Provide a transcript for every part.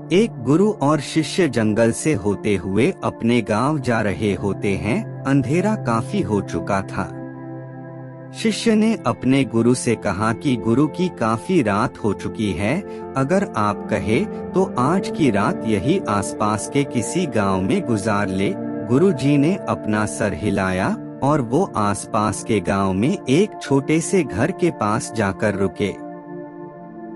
एक गुरु और शिष्य जंगल से होते हुए अपने गांव जा रहे होते हैं। अंधेरा काफी हो चुका था। शिष्य ने अपने गुरु से कहा कि गुरु की काफी रात हो चुकी है, अगर आप कहे तो आज की रात यही आसपास के किसी गांव में गुजार ले। गुरु जी ने अपना सर हिलाया और वो आसपास के गांव में एक छोटे से घर के पास जाकर रुके।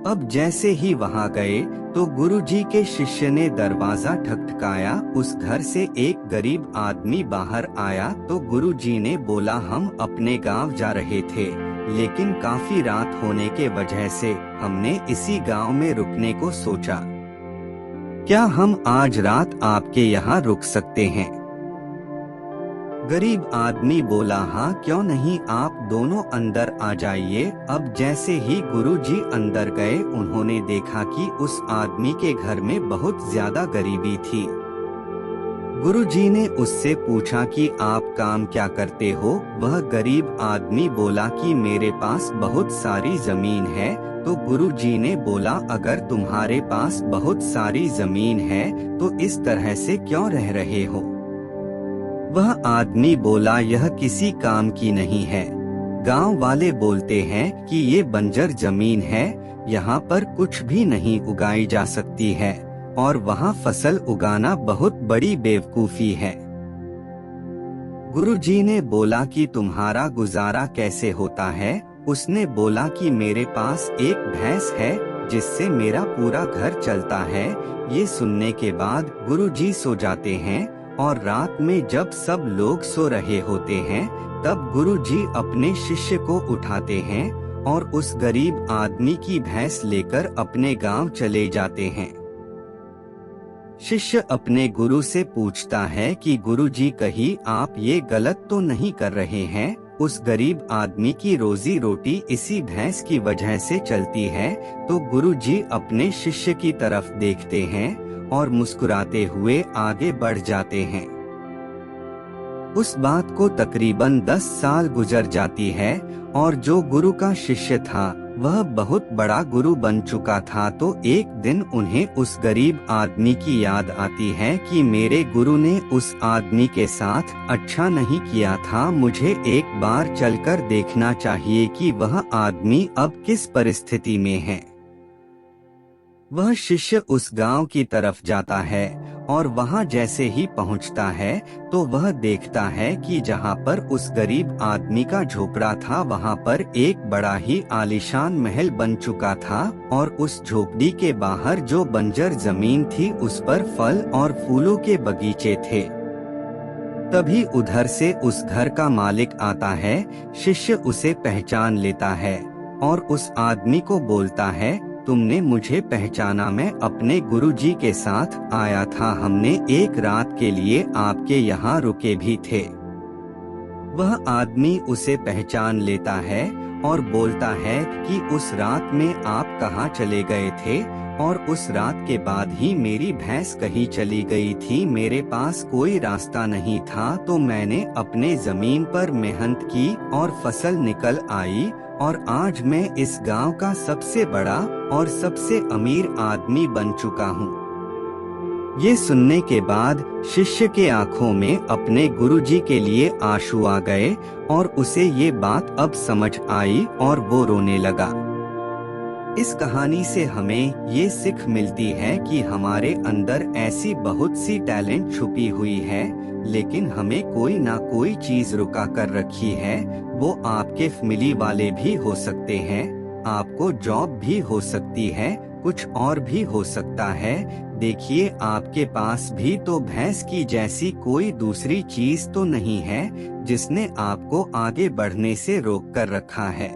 अब जैसे ही वहां गए तो गुरुजी के शिष्य ने दरवाजा ठकठकाया। उस घर से एक गरीब आदमी बाहर आया तो गुरुजी ने बोला, हम अपने गांव जा रहे थे, लेकिन काफी रात होने के वजह से हमने इसी गांव में रुकने को सोचा। क्या हम आज रात आपके यहाँ रुक सकते हैं? गरीब आदमी बोला, हाँ क्यों नहीं, आप दोनों अंदर आ जाइए। अब जैसे ही गुरुजी अंदर गए उन्होंने देखा कि उस आदमी के घर में बहुत ज्यादा गरीबी थी। गुरुजी ने उससे पूछा कि आप काम क्या करते हो? वह गरीब आदमी बोला कि मेरे पास बहुत सारी जमीन है। तो गुरुजी ने बोला, अगर तुम्हारे पास बहुत सारी जमीन है तो इस तरह से क्यों रह रहे हो? वह आदमी बोला, यह किसी काम की नहीं है। गांव वाले बोलते हैं कि ये बंजर जमीन है, यहाँ पर कुछ भी नहीं उगाई जा सकती है और वहाँ फसल उगाना बहुत बड़ी बेवकूफी है। गुरुजी ने बोला कि तुम्हारा गुजारा कैसे होता है? उसने बोला कि मेरे पास एक भैंस है जिससे मेरा पूरा घर चलता है। ये सुनने के बाद गुरुजी सो जाते हैं और रात में जब सब लोग सो रहे होते हैं तब गुरुजी अपने शिष्य को उठाते हैं और उस गरीब आदमी की भैंस लेकर अपने गांव चले जाते हैं। शिष्य अपने गुरु से पूछता है कि गुरुजी कहीं आप ये गलत तो नहीं कर रहे हैं? उस गरीब आदमी की रोजी रोटी इसी भैंस की वजह से चलती है। तो गुरुजी अपने शिष्य की तरफ देखते हैं और मुस्कुराते हुए आगे बढ़ जाते हैं। उस बात को तकरीबन 10 साल गुजर जाती है और जो गुरु का शिष्य था वह बहुत बड़ा गुरु बन चुका था। तो एक दिन उन्हें उस गरीब आदमी की याद आती है कि मेरे गुरु ने उस आदमी के साथ अच्छा नहीं किया था, मुझे एक बार चलकर देखना चाहिए कि वह आदमी अब किस परिस्थिति में है। वह शिष्य उस गांव की तरफ जाता है और वहां जैसे ही पहुंचता है तो वह देखता है कि जहां पर उस गरीब आदमी का झोपड़ा था वहां पर एक बड़ा ही आलीशान महल बन चुका था और उस झोपड़ी के बाहर जो बंजर जमीन थी उस पर फल और फूलों के बगीचे थे। तभी उधर से उस घर का मालिक आता है। शिष्य उसे पहचान लेता है और उस आदमी को बोलता है, तुमने मुझे पहचाना, मैं अपने गुरुजी के साथ आया था, हमने एक रात के लिए आपके यहाँ रुके भी थे। वह आदमी उसे पहचान लेता है और बोलता है कि उस रात में आप कहाँ चले गए थे? और उस रात के बाद ही मेरी भैंस कहीं चली गई थी, मेरे पास कोई रास्ता नहीं था, तो मैंने अपने जमीन पर मेहनत की और फसल निकल आई और आज मैं इस गांव का सबसे बड़ा और सबसे अमीर आदमी बन चुका हूँ। ये सुनने के बाद शिष्य के आंखों में अपने गुरुजी के लिए आंसू आ गए और उसे ये बात अब समझ आई और वो रोने लगा। इस कहानी से हमें ये सीख मिलती है कि हमारे अंदर ऐसी बहुत सी टैलेंट छुपी हुई है, लेकिन हमें कोई ना कोई चीज रुका कर रखी है। वो आपके फैमिली वाले भी हो सकते हैं, आपको जॉब भी हो सकती है, कुछ और भी हो सकता है। देखिए, आपके पास भी तो भैंस की जैसी कोई दूसरी चीज तो नहीं है जिसने आपको आगे बढ़ने से रोक कर रखा है।